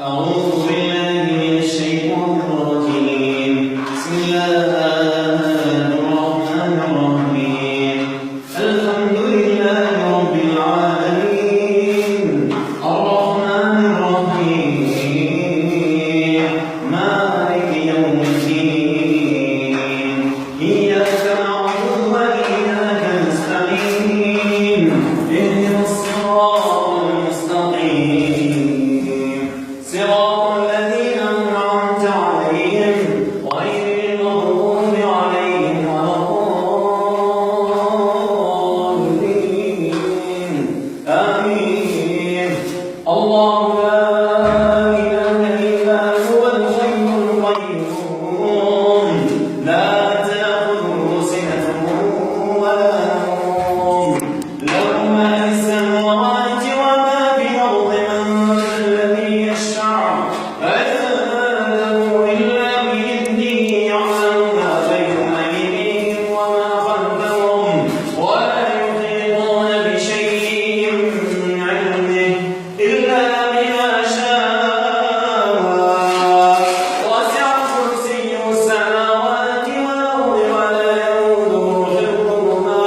أعوذ بالله من الشيطان الرجيم. بسم الله الرحمن الرحيم. الحمد لله رب العالمين الرحمن الرحيم مالك يوم الدين إياك نعبد وإياك نستعين اهدنا الصراط المستقيم صراط الذين أنعمت عليهم غير المغضوب عليهم ولا الضالين آمين. الله لا إله إلا هو الحي القيوم لا تأخذه سنة ولا نوم له ما في السماوات وما في الأرض من ذا الذي يشفع عنده إلا بإذنه يعلم ما بين أيديهم وما خلفهم ولا يحيطون بشيء من علمه إلا بما شاء وسع كرسيه السماوات والأرض ولا يئوده حفظهما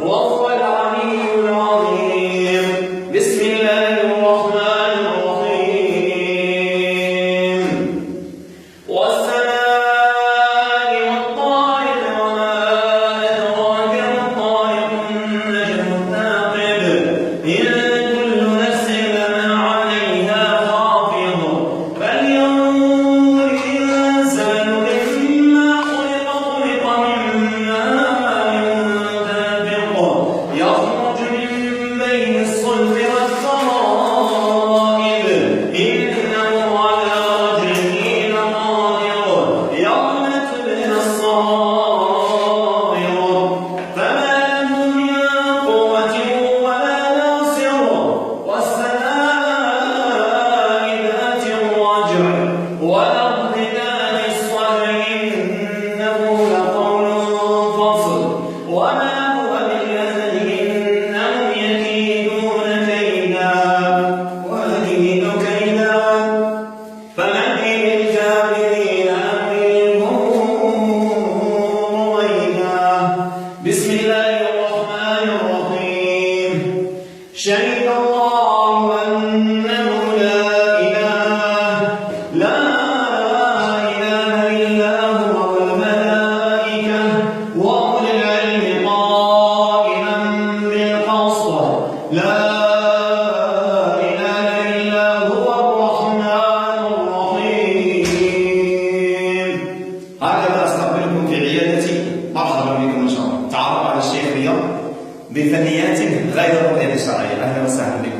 وهو العلي العظيم. بسم الله الرحمن الرحيم. والسماء والطارق وما أدراك ما الطارق النجم الثاقب إن كل نفس لما عليها حافظ فلينظر الإنسان مما خلق من ماء دافق يخرج من بين الصلب والترائب إنه على رجعه لقادر يوم تبلى الصائر فما له من قوة ولا ناصر والسماء ذات الرجع والأرض ذات الصدع إنه لقول فصل وما هو بالهزل إنهم يكيدون كيدا وأكيد كيدا فمهل الكافرين أمهلهم رويدا. بسم الله الرحمن الرحيم. شهد الله أنه لا إله إلا هو والملائكة وأولو العلم قائما بالقسط لا إله إلا هو الرحمن الرحيم. هكذا أستقبلكم في عيادتي. مرحبا بكم إن شاء الله. تعرف على الشيخ رياض بفنيات غير الرؤية الشرعية. أهلا وسهلا بكم.